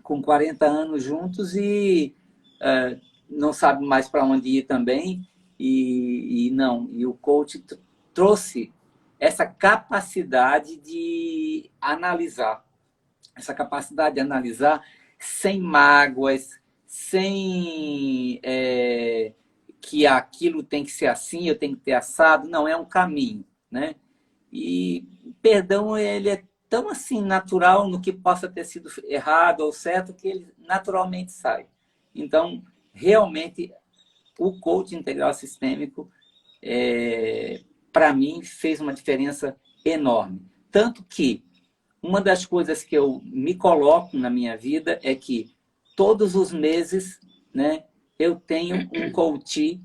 com 40 anos juntos e não sabe mais para onde ir também. E o coach trouxe essa capacidade de analisar. Essa capacidade de analisar sem mágoas, sem que aquilo tem que ser assim, eu tenho que ter assado. Não, é um caminho. Né? E perdão, ele é tão assim natural no que possa ter sido errado ou certo, que ele naturalmente sai. Então, realmente, o coaching integral sistêmico para mim, fez uma diferença enorme. Tanto que uma das coisas que eu me coloco na minha vida é que todos os meses, né, eu tenho um coach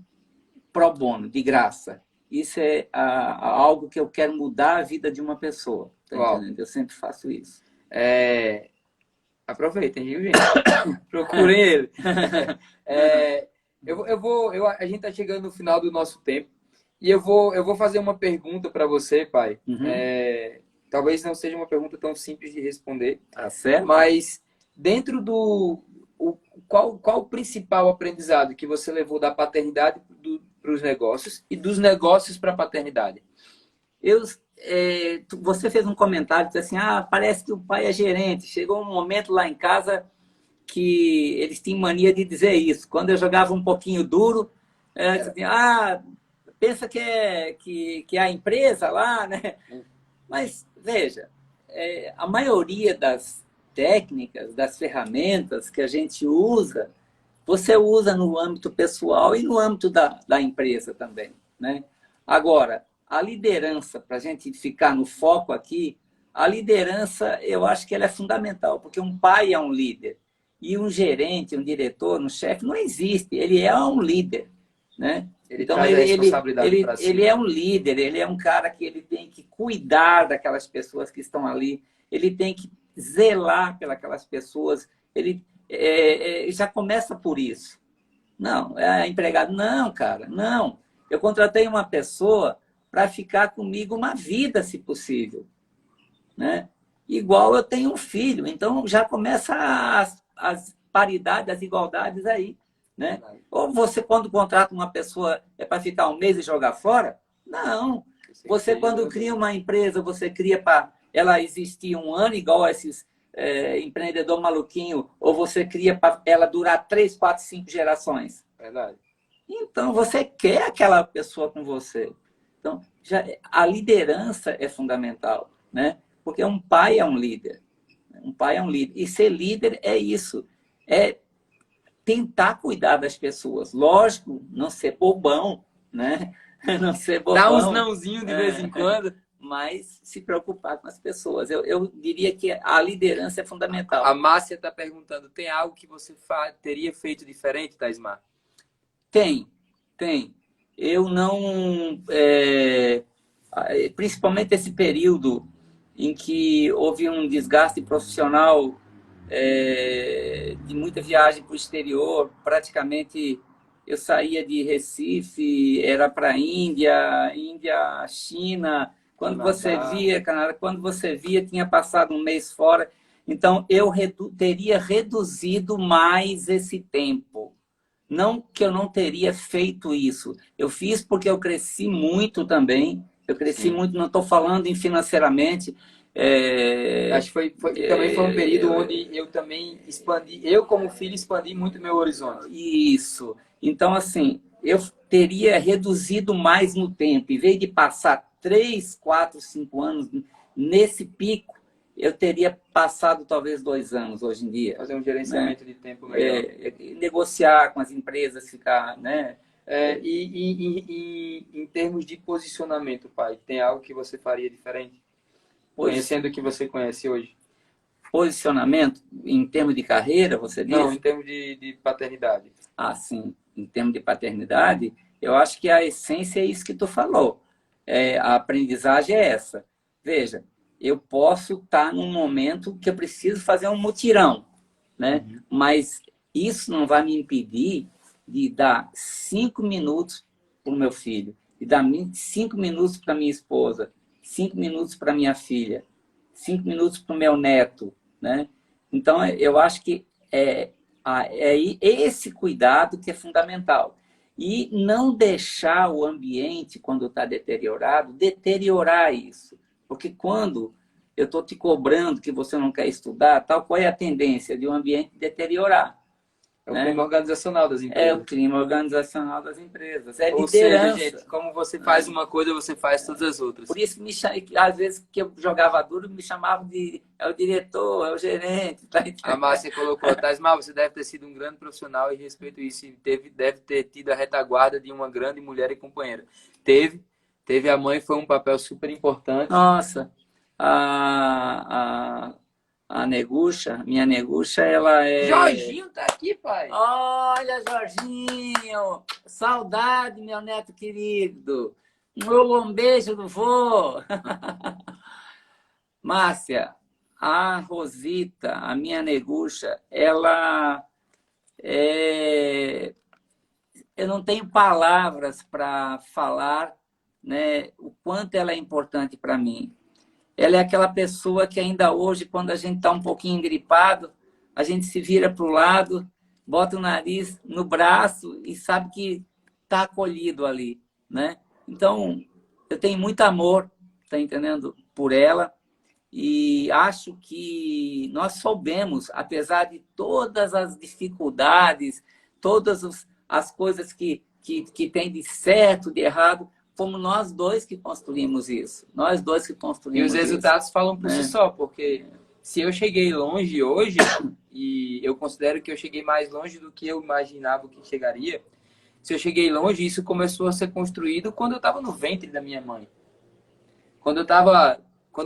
pro bono, de graça. Isso é algo que eu quero mudar a vida de uma pessoa. Tá entendendo? Eu sempre faço isso. Aproveitem, viu, gente? Procurem ele. A gente está chegando no final do nosso tempo. E eu vou fazer uma pergunta para você, pai. Uhum. Talvez não seja uma pergunta tão simples de responder. Tá certo? Mas dentro qual o principal aprendizado que você levou da paternidade para os negócios e dos negócios para a paternidade? Você fez um comentário, disse assim, parece que o pai é gerente. Chegou um momento lá em casa que eles tinham mania de dizer isso. Quando eu jogava um pouquinho duro, pensa que é a empresa lá, né? Mas, veja, a maioria das técnicas, das ferramentas que a gente usa, você usa no âmbito pessoal e no âmbito da empresa também, né? Agora, a liderança, para a gente ficar no foco aqui, a liderança, eu acho que ela é fundamental, porque um pai é um líder, e um gerente, um diretor, um chefe, não existe, ele é um líder, né? Então, ele é um líder, ele é um cara que ele tem que cuidar daquelas pessoas que estão ali, ele tem que zelar pelas pessoas, ele já começa por isso. Não, é empregado. Não, cara, não. Eu contratei uma pessoa para ficar comigo uma vida, se possível. Né? Igual eu tenho um filho, então já começa as paridades, as igualdades aí. Né? Ou você, quando contrata uma pessoa, é para ficar um mês e jogar fora? Não. Você, quando cria uma empresa, você cria para ela existir um ano, igual a esses empreendedor maluquinho, ou você cria para ela durar 3, 4, 5 gerações? Verdade. Então, você quer aquela pessoa com você. Então, a liderança é fundamental, né? Porque um pai é um líder. Um pai é um líder. E ser líder é isso. É tentar cuidar das pessoas. Lógico, não ser bobão, né? Não ser bobão. Dá uns nãozinhos de vez em quando. Mas se preocupar com as pessoas. Eu diria que a liderança é fundamental. A Márcia está perguntando, tem algo que você teria feito diferente, Taismar? Tem. eu não... principalmente esse período em que houve um desgaste profissional, de muita viagem para o exterior, praticamente eu saía de Recife, era para a Índia, China, quando você via, Canadá, quando você via, tinha passado um mês fora. Então, eu teria reduzido mais esse tempo. Não que eu não teria feito isso. Eu fiz porque eu cresci muito também. Eu cresci muito, não estou falando em financeiramente. Acho que também foi um período onde eu também expandi, eu como filho expandi muito meu horizonte. Isso. Então, assim, eu teria reduzido mais no tempo. Em vez de passar 3, 4, 5 anos nesse pico, eu teria passado talvez 2 anos hoje em dia. Fazer um gerenciamento, né, de tempo melhor. Negociar com as empresas, ficar... né? E em termos de posicionamento, pai, tem algo que você faria diferente? Conhecendo o que você conhece hoje? Posicionamento em termos de carreira, você diz? Não, em termos de paternidade. Ah, sim. Em termos de paternidade, eu acho que a essência é isso que tu falou. A aprendizagem é essa. Veja, eu posso estar num momento que eu preciso fazer um mutirão, né? Mas isso não vai me impedir de dar 5 minutos para o meu filho, de dar 5 minutos para minha esposa, 5 minutos para minha filha, 5 minutos para o meu neto, né? Então, eu acho que é esse cuidado que é fundamental. E não deixar o ambiente, quando está deteriorado, deteriorar isso. Porque quando eu estou te cobrando que você não quer estudar, tal, qual é a tendência de um ambiente deteriorar? É o clima organizacional das empresas. É o clima organizacional das empresas. É Ou liderança. seja, gente, como você faz uma coisa, você faz todas as outras. Por isso, às vezes que eu jogava duro, me chamavam de o diretor, é o gerente. Tá? A Márcia colocou, Tasmar, você deve ter sido um grande profissional e respeito isso. E deve ter tido a retaguarda de uma grande mulher e companheira. Teve a mãe, foi um papel super importante. Nossa, a Negucha, minha Negucha, ela é... Jorginho tá aqui, pai. Olha, Jorginho, saudade, meu neto querido. Um beijo do vô. Márcia, a Rosita, a minha Negucha, ela eu não tenho palavras para falar, né, o quanto ela é importante para mim. Ela é aquela pessoa que ainda hoje, quando a gente está um pouquinho gripado, a gente se vira para o lado, bota o nariz no braço e sabe que está acolhido ali, né? Então, eu tenho muito amor, tá entendendo, por ela, e acho que nós soubemos, apesar de todas as dificuldades, todas as coisas que tem de certo, de errado, fomos nós dois que construímos isso. Nós dois que construímos isso. E os resultados falam por si só, porque se eu cheguei longe hoje, e eu considero que eu cheguei mais longe do que eu imaginava que chegaria, se eu cheguei longe, isso começou a ser construído quando eu estava no ventre da minha mãe. Quando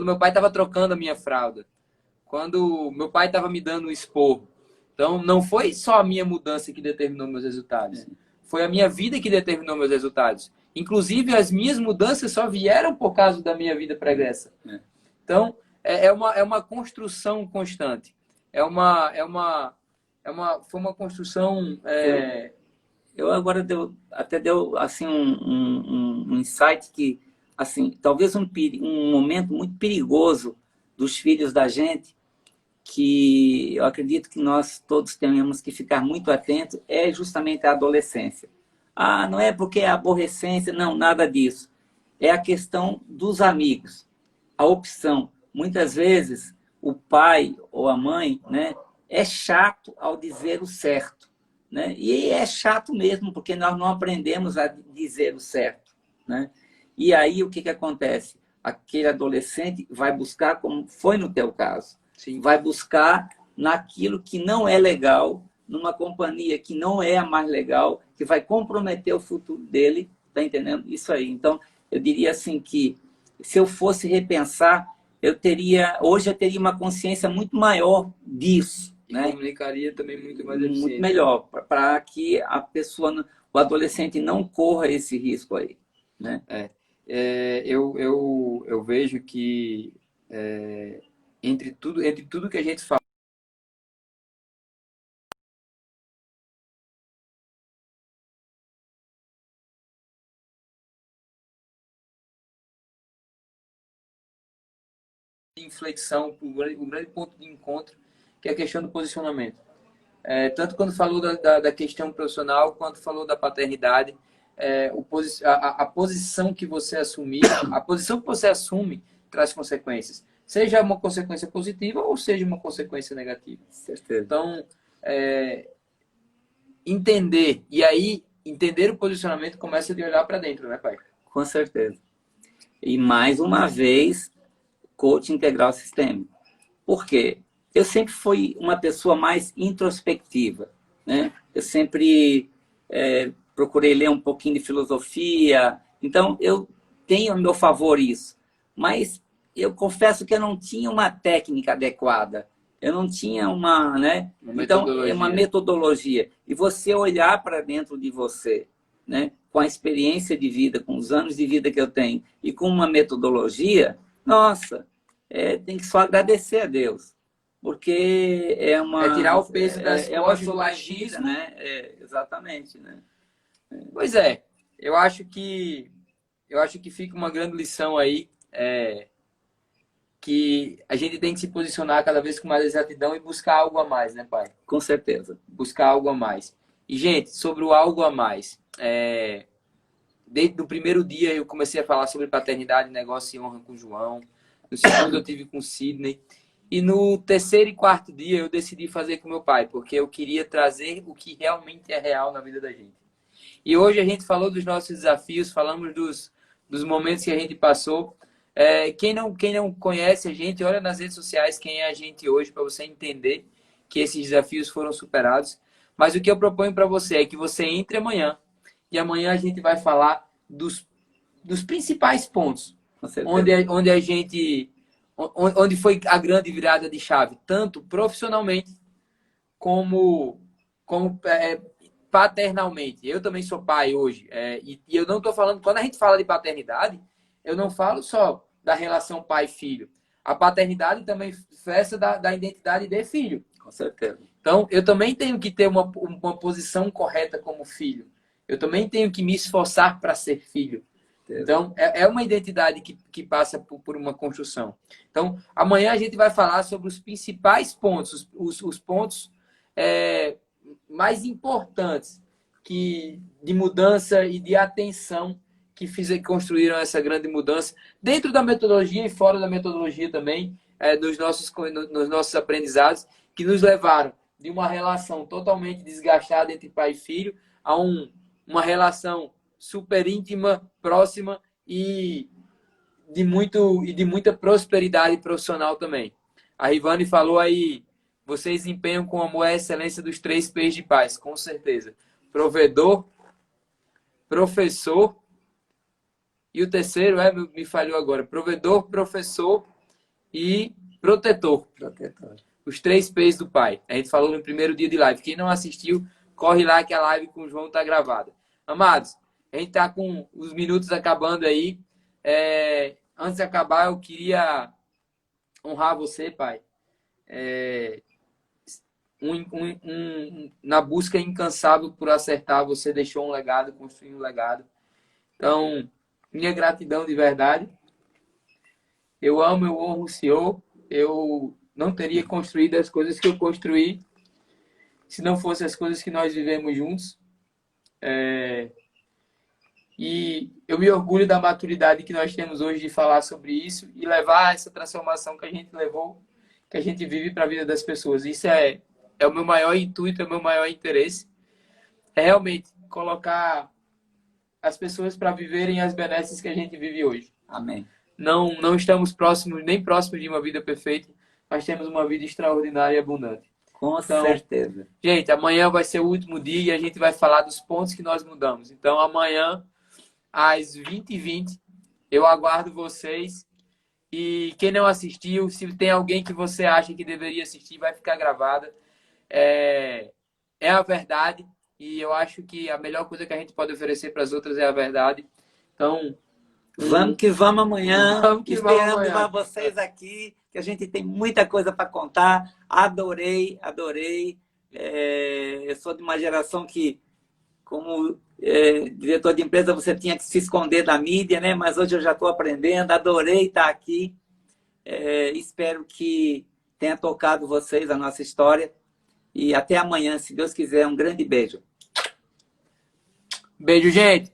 meu pai estava trocando a minha fralda. Quando meu pai estava me dando um esporro. Então, não foi só a minha mudança que determinou meus resultados. Foi a minha vida que determinou meus resultados. Inclusive, as minhas mudanças só vieram por causa da minha vida pregressa. Então, é uma construção constante. Foi uma construção... Eu agora até deu assim, um insight que, assim, talvez um momento muito perigoso dos filhos da gente, que eu acredito que nós todos tenhamos que ficar muito atentos, é justamente a adolescência. Ah, não é porque é aborrecência, não, nada disso. É a questão dos amigos, a opção. Muitas vezes, o pai ou a mãe, né, é chato ao dizer o certo, né? E é chato mesmo, porque nós não aprendemos a dizer o certo, né? E aí, o que acontece? Aquele adolescente vai buscar, como foi no teu caso, Sim. Vai buscar naquilo que não é legal, numa companhia que não é a mais legal, que vai comprometer o futuro dele, tá entendendo? Isso aí. Então, eu diria assim que, se eu fosse repensar, hoje eu teria uma consciência muito maior disso, E né? comunicaria também muito mais eficiente. Muito melhor, para que a pessoa, o adolescente não corra esse risco aí, né? Eu vejo que entre tudo que a gente fala, de inflexão, o grande ponto de encontro, que é a questão do posicionamento. Tanto quando falou da questão profissional, quanto falou da paternidade, a posição que você assumir, a posição que você assume traz consequências. Seja uma consequência positiva ou seja uma consequência negativa. Certeza. Então, entender, e aí entender o posicionamento começa de olhar para dentro, né, pai? Com certeza. E mais uma vez, coach integral sistêmico. Por quê? Eu sempre fui uma pessoa mais introspectiva, né? Eu sempre procurei ler um pouquinho de filosofia, então eu tenho a meu favor isso. Mas eu confesso que eu não tinha uma técnica adequada, eu não tinha uma, né? Então, é uma metodologia. E você olhar para dentro de você, né? Com a experiência de vida, com os anos de vida que eu tenho, e com uma metodologia, nossa, tem que só agradecer a Deus. Porque é uma... tirar o peso das costas do achismo, né? Exatamente, né? Pois é, eu acho que fica uma grande lição aí, que a gente tem que se posicionar cada vez com mais exatidão e buscar algo a mais, né, pai? Com certeza. Buscar algo a mais. E, gente, sobre o algo a mais, desde o primeiro dia eu comecei a falar sobre paternidade, negócio e honra com o João. No segundo eu tive com o Sidney. E no terceiro e quarto dia eu decidi fazer com meu pai, porque eu queria trazer o que realmente é real na vida da gente. E hoje a gente falou dos nossos desafios, falamos dos momentos que a gente passou. Quem não conhece a gente, olha nas redes sociais quem é a gente hoje, para você entender que esses desafios foram superados. Mas o que eu proponho para você é que você entre amanhã, e amanhã a gente vai falar dos principais pontos, onde foi a grande virada de chave, tanto profissionalmente como paternalmente. Eu também sou pai hoje, e eu não estou falando, quando a gente fala de paternidade, eu não falo só da relação pai-filho. A paternidade também festa da identidade de filho. Com certeza. Então, eu também tenho que ter uma posição correta como filho. Eu também tenho que me esforçar para ser filho. Então, é uma identidade que passa por uma construção. Então, amanhã a gente vai falar sobre os principais pontos, os pontos mais importantes de mudança e de atenção que construíram essa grande mudança, dentro da metodologia e fora da metodologia também, nos nossos aprendizados, que nos levaram de uma relação totalmente desgastada entre pai e filho a uma relação super íntima, próxima e de muita prosperidade profissional também. A Rivane falou aí, vocês empenham com amor a excelência dos 3 P's de paz, com certeza. Provedor, professor e o terceiro me falhou agora. Provedor, professor e protetor. Os 3 P's do pai. A gente falou no primeiro dia de live. Quem não assistiu, corre lá que a live com o João está gravada. Amados, a gente está com os minutos acabando aí. Antes de acabar, eu queria honrar você, pai. Na busca incansável por acertar, você deixou um legado, construiu um legado. Então, minha gratidão de verdade. Eu amo, eu honro o Senhor. Eu não teria construído as coisas que eu construí se não fossem as coisas que nós vivemos juntos. E eu me orgulho da maturidade que nós temos hoje de falar sobre isso e levar essa transformação que a gente levou, que a gente vive para a vida das pessoas. Isso é o meu maior intuito, é o meu maior interesse. É realmente colocar as pessoas para viverem as benesses que a gente vive hoje. Amém. Não estamos nem próximos de uma vida perfeita, mas temos uma vida extraordinária e abundante. Com certeza. Gente, amanhã vai ser o último dia e a gente vai falar dos pontos que nós mudamos. Então, amanhã, às 20h20, eu aguardo vocês. E quem não assistiu, se tem alguém que você acha que deveria assistir, vai ficar gravada. É a verdade. E eu acho que a melhor coisa que a gente pode oferecer para as outras é a verdade. Então, vamos que vamos amanhã. vamos que vamos Esperando amanhã. vocês aqui, que a gente tem muita coisa para contar. Adorei, adorei. Eu sou de uma geração que, como diretor de empresa, você tinha que se esconder da mídia, né? Mas hoje eu já estou aprendendo. Adorei estar aqui. Espero que tenha tocado vocês a nossa história. E até amanhã, se Deus quiser. Um grande beijo. Beijo, gente.